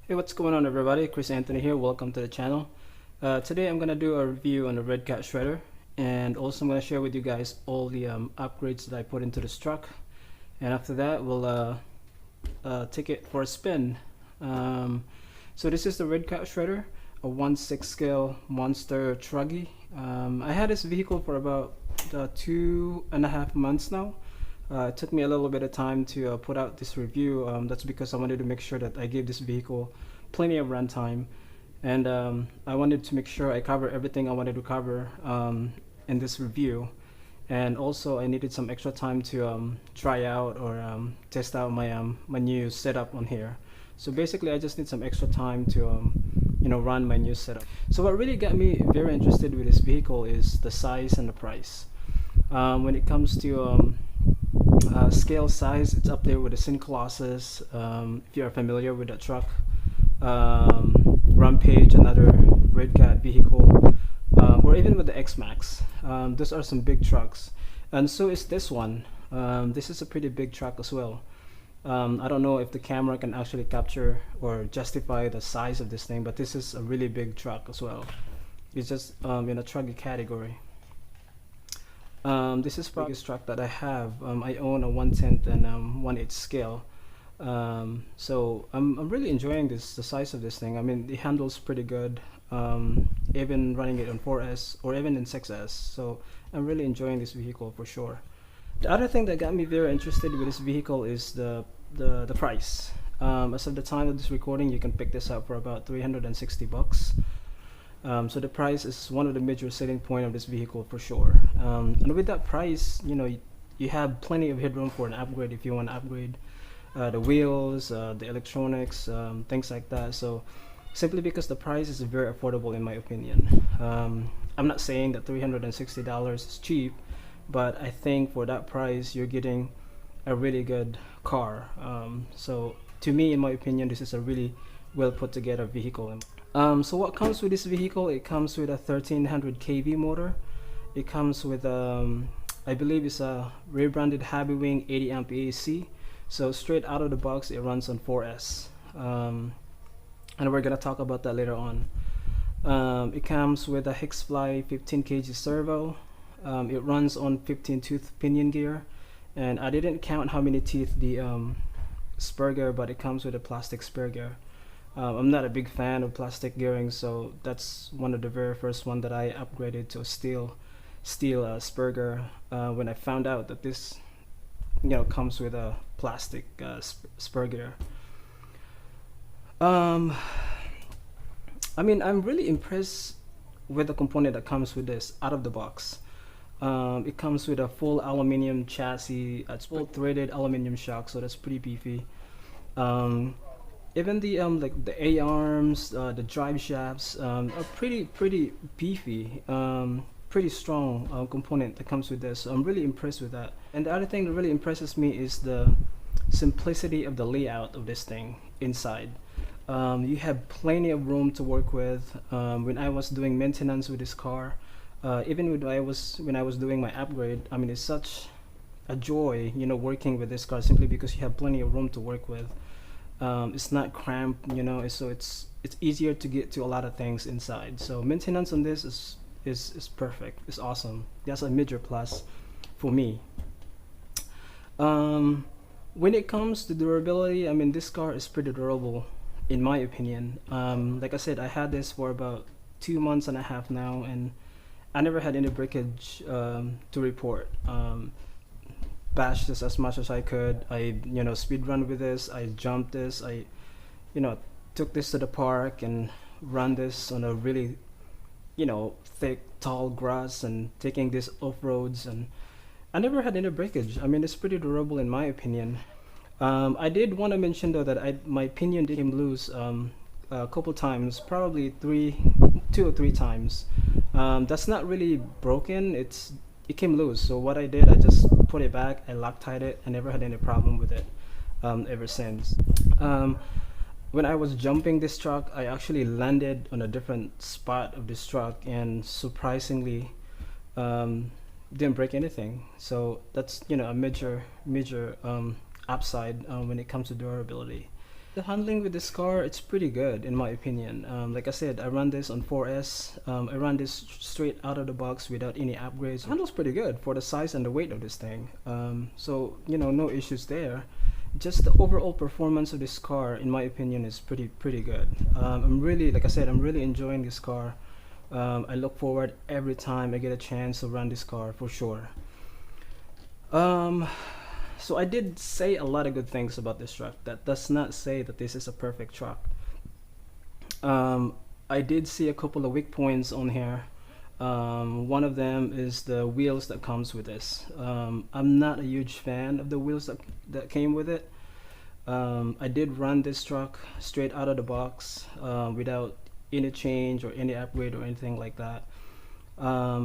Hey, what's going on everybody? Chris Anthony here. Welcome to the channel. Today I'm going to do a review on the Redcat Shredder, and also I'm going to share with you guys all the upgrades that I put into this truck, and after that we'll take it for a spin. So this is the Redcat Shredder, a 1/6 scale monster truggy. I had this vehicle for about 2.5 months now. It took me a little bit of time to put out this review. That's because I wanted to make sure that I gave this vehicle plenty of runtime, and I wanted to make sure I cover everything I wanted to cover in this review. And also I needed some extra time to try out or test out my new setup on here. So basically I just need some extra time to run my new setup. So what really got me very interested with this vehicle is the size and the price. When it comes to scale size, it's up there with the Sin Colossus, if you're familiar with that truck. Rampage, another Redcat vehicle, or even with the X-Max. Those are some big trucks, and so is this one. This is a pretty big truck as well. I don't know if the camera can actually capture or justify the size of this thing, but this is a really big truck as well. It's just in a truggy category. This is the biggest truck that I have. I own a 1/10 and 1/8 scale. So I'm really enjoying the size of this thing. I mean, it handles pretty good, even running it on 4S or even in 6S. So I'm really enjoying this vehicle for sure. The other thing that got me very interested with this vehicle is the price. As of the time of this recording, you can pick this up for about 360 bucks. So the price is one of the major selling point of this vehicle for sure. And with that price, you have plenty of headroom for an upgrade if you want to upgrade the wheels, the electronics, things like that. So simply because the price is very affordable in my opinion. I'm not saying that $360 is cheap, but I think for that price you're getting a really good car. So to me, in my opinion, this is a really well put together vehicle. So what comes with this vehicle? It comes with a 1300 kV motor. It comes with I believe it's a rebranded Hobbywing 80 amp AC. So straight out of the box it runs on 4S, and we're gonna talk about that later on. It comes with a Hixfly 15 kg servo. It runs on 15 tooth pinion gear, and I didn't count how many teeth the spur gear, but it comes with a plastic spur gear. I'm not a big fan of plastic gearing, so that's one of the very first one that I upgraded to a steel spur gear when I found out that this comes with a plastic spur gear. I mean, I'm really impressed with the component that comes with this out of the box. It comes with a full aluminum chassis. It's full threaded aluminum shock, so that's pretty beefy. Even the like the A-arms, the drive shafts are pretty beefy, pretty strong component that comes with this. So I'm really impressed with that. And the other thing that really impresses me is the simplicity of the layout of this thing inside. You have plenty of room to work with. When I was doing maintenance with this car, even when I was doing my upgrade, I mean, it's such a joy working with this car, simply because you have plenty of room to work with. It's not cramped, so it's easier to get to a lot of things inside. So maintenance on this is perfect. It's awesome. That's a major plus for me. When it comes to durability, I mean, this car is pretty durable in my opinion. Like I said, I had this for about 2.5 months now, and I never had any breakage to report. Bashed this as much as I could. I speed run with this. I jumped this. I took this to the park and run this on a really thick tall grass and taking this off roads, and I never had any breakage. I mean, it's pretty durable in my opinion. I did want to mention though that my pinion did came loose a couple times, probably 2 or 3 times. That's not really broken. It came loose, so what I did, I just put it back, I Loctite it. I never had any problem with it ever since. When I was jumping this truck, I actually landed on a different spot of this truck, and surprisingly didn't break anything. So that's a major upside when it comes to durability. The handling with this car, it's pretty good in my opinion. Like I said, I run this on 4S. I run this straight out of the box without any upgrades. It handles pretty good for the size and the weight of this thing. So you know, no issues there. Just the overall performance of this car, in my opinion, is pretty good. I'm really, like I said, I'm really enjoying this car. I look forward every time I get a chance to run this car for sure. So I did say a lot of good things about this truck. That does not say that this is a perfect truck. I did see a couple of weak points on here. One of them is the wheels that comes with this. I'm not a huge fan of the wheels that came with it. I did run this truck straight out of the box without any change or any upgrade or anything like that.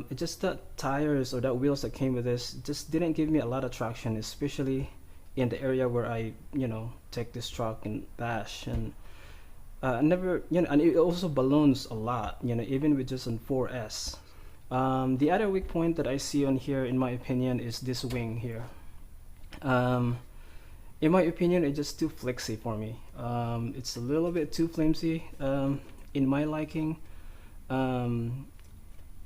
It just that tires or that wheels that came with this just didn't give me a lot of traction, especially in the area where I, you know, take this truck and bash, and never, you know, and it also balloons a lot, you know, even with just on 4S. The other weak point that I see on here, in my opinion, is this wing here. In my opinion, it's just too flexy for me. It's a little bit too flimsy in my liking.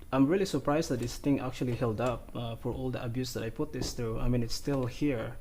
I'm really surprised that this thing actually held up for all the abuse that I put this through. I mean, it's still here.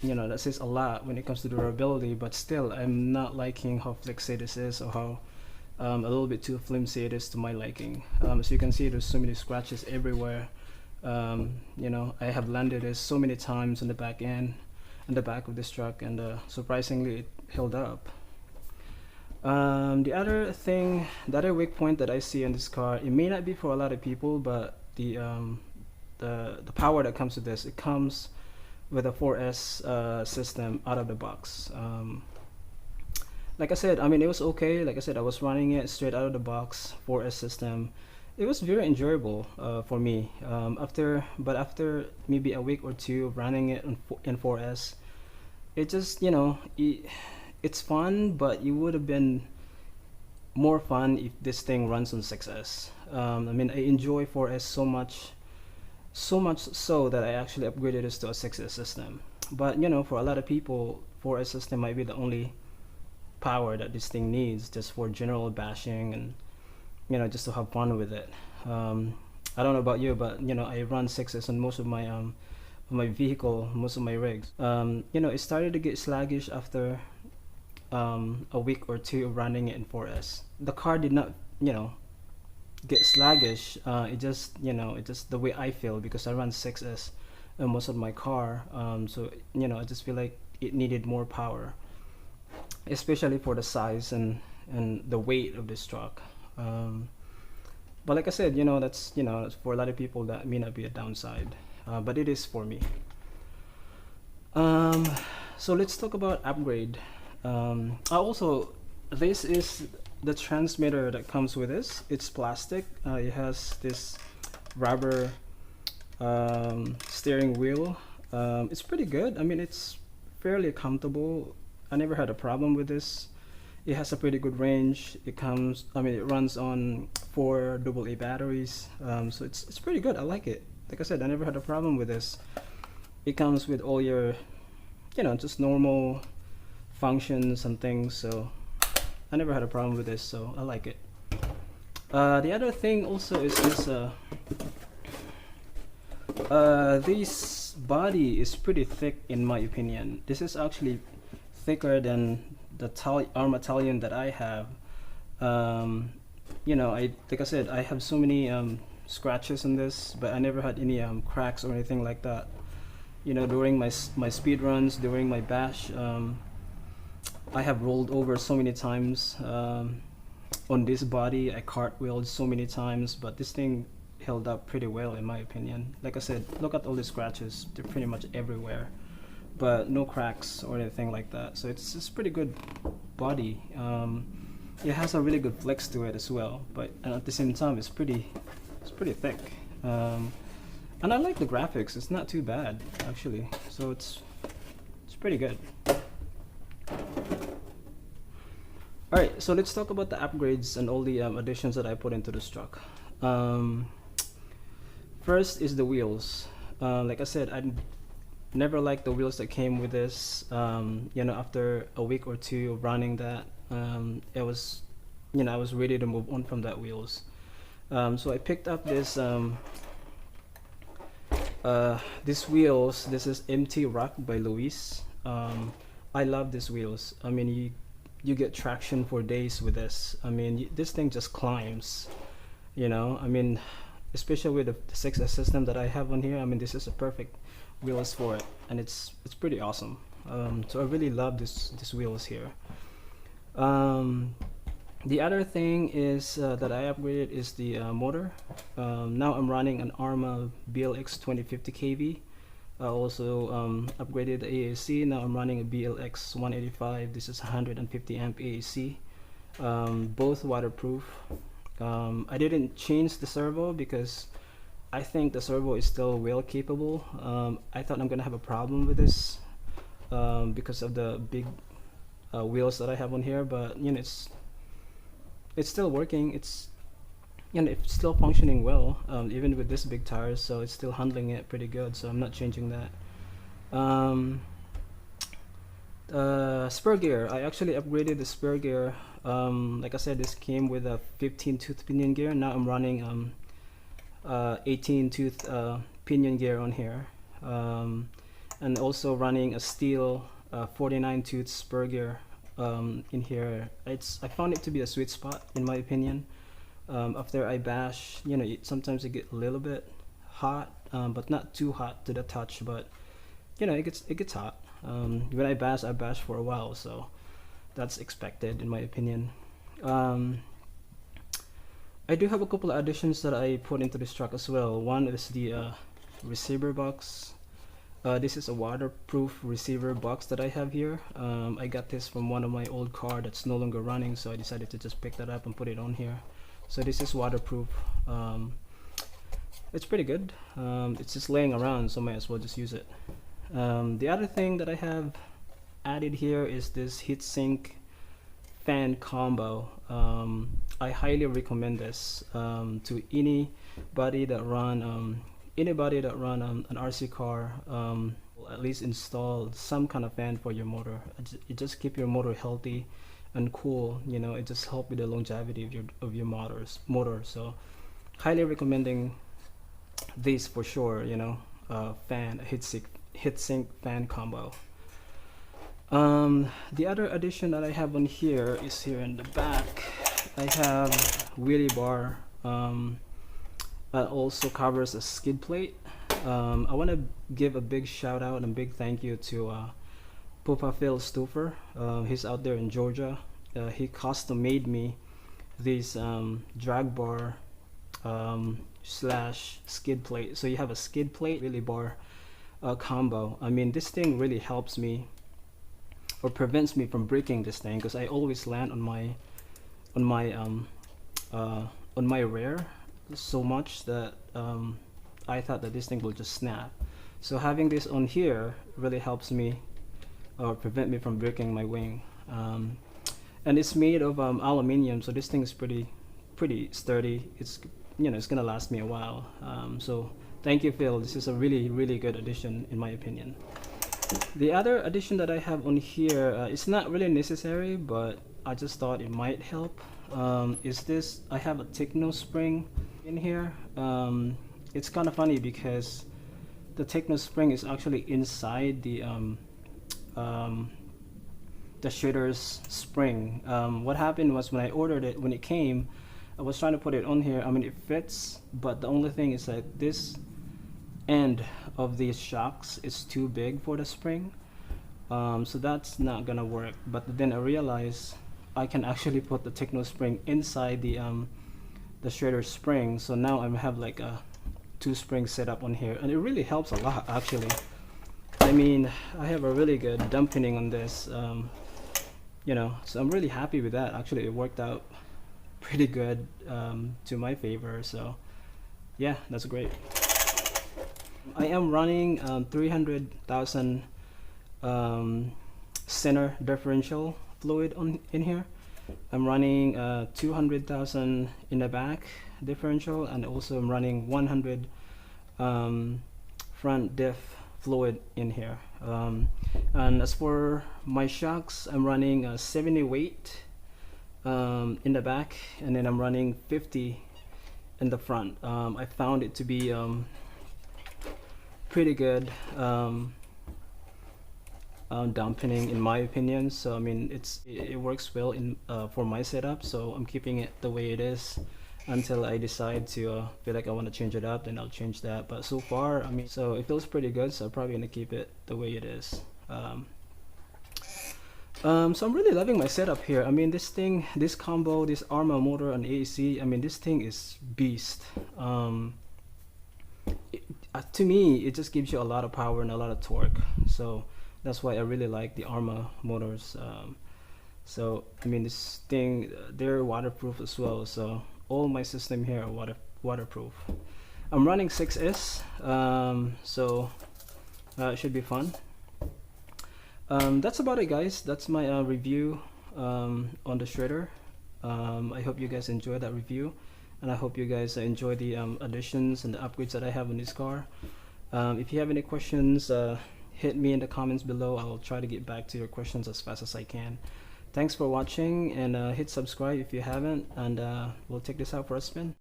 You know, that says a lot when it comes to durability, but still, I'm not liking how flexy this is, or how a little bit too flimsy it is to my liking. As you can see, there's so many scratches everywhere. You know, I have landed this so many times on the back end, on the back of this truck, and surprisingly, it held up. The other weak point that I see in this car, it may not be for a lot of people, but the power that comes with this, it comes with a 4S system out of the box. Like I said, I mean, it was okay. Like I said, I was running it straight out of the box, 4S system. It was very enjoyable for me. After maybe a week or two of running it in 4S, it just, you know, it's fun, but it would have been more fun if this thing runs on 6S. I mean, I enjoy 4S so much so that I actually upgraded this to a 6S system. But you know, for a lot of people, 4S system might be the only power that this thing needs, just for general bashing and, you know, just to have fun with it. I don't know about you, but you know, I run 6S on most of my vehicle, most of my rigs. You know, it started to get sluggish after a week or two of running it in 4S. The car did not, you know, get sluggish. It just, you know, it's just the way I feel, because I run 6S in most of my car. So you know, I just feel like it needed more power, especially for the size and the weight of this truck. But like I said, you know, that's for a lot of people that may not be a downside, but it is for me. So let's talk about upgrade. Also, this is the transmitter that comes with this. It's plastic. It has this rubber steering wheel. It's pretty good. I mean, it's fairly comfortable. I never had a problem with this. It has a pretty good range. It runs on 4 AA batteries. So it's pretty good. I like it. Like I said, I never had a problem with this. It comes with all your, you know, just normal functions and things. So I never had a problem with this. So I like it. The other thing also is this body is pretty thick in my opinion. This is actually thicker than the Armatallion that I have. You know, like I said, I have so many scratches in this, but I never had any cracks or anything like that. You know, during my speed runs, during my bash, I have rolled over so many times on this body. I cartwheeled so many times, but this thing held up pretty well in my opinion. Like I said, look at all the scratches. They're pretty much everywhere, but no cracks or anything like that. So it's pretty good body. It has a really good flex to it as well, but at the same time it's pretty thick. And I like the graphics. It's not too bad actually. So it's pretty good. Alright, so let's talk about the upgrades and all the additions that I put into this truck. First is the wheels. Like I said, never liked the wheels that came with this. You know, after a week or two of running that, it was, you know, I was ready to move on from that wheels. So I picked up these wheels. This is MT Rock by Luis. I love these wheels. I mean, you get traction for days with this. I mean, this thing just climbs. You know, I mean, especially with the 6S system that I have on here. I mean, this is a perfect wheels for it, and it's pretty awesome. So I really love these wheels here. The other thing is that I upgraded is the motor. Now I'm running an Arma BLX 2050 kV. I also upgraded the AAC. Now I'm running a BLX 185. This is 150 amp AAC. Both waterproof. I didn't change the servo because I think the servo is still well capable. I thought I'm gonna have a problem with this because of the big wheels that I have on here, but you know, it's still working. It's, you know, it's still functioning well, even with this big tires, so it's still handling it pretty good, so I'm not changing that. Spur gear, I actually upgraded the spur gear. Like I said, this came with a 15 tooth pinion gear. Now I'm running 18 tooth pinion gear on here, and also running a steel 49 tooth spur gear in here. I found it to be a sweet spot in my opinion. After I bash, you know, sometimes it gets a little bit hot, but not too hot to the touch, but you know, it gets hot. When I bash for a while, so that's expected in my opinion. I do have a couple of additions that I put into this truck as well. One is the receiver box. This is a waterproof receiver box that I have here. I got this from one of my old car that's no longer running, so I decided to just pick that up and put it on here. So this is waterproof. It's pretty good. It's just laying around, so might as well just use it. The other thing that I have added here is this heatsink fan combo. I highly recommend this to anybody that run an RC car. At least install some kind of fan for your motor. It just keep your motor healthy and cool. You know, it just help with the longevity of your motor. So highly recommending these for sure. You know, heatsink fan combo. The other addition that I have on here is here in the back. I have wheelie bar that also covers a skid plate. I want to give a big shout out and big thank you to Pupa Phil Stuffer. He's out there in Georgia. He custom made me these drag bar slash skid plate. So you have a skid plate wheelie bar combo. I mean, this thing really helps me or prevents me from breaking this thing, because I always land on my rear so much that I thought that this thing will just snap. So having this on here really helps me or prevent me from breaking my wing. And it's made of aluminium, so this thing is pretty sturdy. It's, you know, it's gonna last me a while. So thank you, Phil. This is a really good addition in my opinion. The other addition that I have on here, it's not really necessary, but I just thought it might help. Is this? I have a Techno spring in here. It's kind of funny because the Techno spring is actually inside the shredder's spring. What happened was when I ordered it, when it came, I was trying to put it on here. I mean, it fits, but the only thing is that this end of these shocks is too big for the spring, so that's not gonna work. But then I realized I can actually put the Techno spring inside the shredder spring, so now I have like a 2 spring setup on here, and it really helps a lot actually. I mean, I have a really good dampening on this, you know, so I'm really happy with that. Actually, it worked out pretty good to my favor, so yeah, that's great. I am running 300,000 center differential fluid in here. I'm running 200,000 in the back differential, and also I'm running 100 front diff fluid in here. And as for my shocks, I'm running 70 weight in the back, and then I'm running 50 in the front. I found it to be pretty good dampening in my opinion. So I mean, it works well in for my setup, so I'm keeping it the way it is until I decide to feel like I want to change it up, then I'll change that. But so far, I mean, so it feels pretty good, so I'm probably gonna keep it the way it is. So I'm really loving my setup here. I mean, this thing, this combo, this Arma motor and AAC, I mean, this thing is beast. To me, it just gives you a lot of power and a lot of torque, so that's why I really like the Arma motors. So I mean, this thing, they're waterproof as well, so all my system here are waterproof. I'm running 6S, so it should be fun. That's about it, guys. That's my review on the Shredder. I hope you guys enjoyed that review, and I hope you guys enjoy the additions and the upgrades that I have on this car. If you have any questions, hit me in the comments below. I'll try to get back to your questions as fast as I can. Thanks for watching, and hit subscribe if you haven't, and we'll take this out for a spin.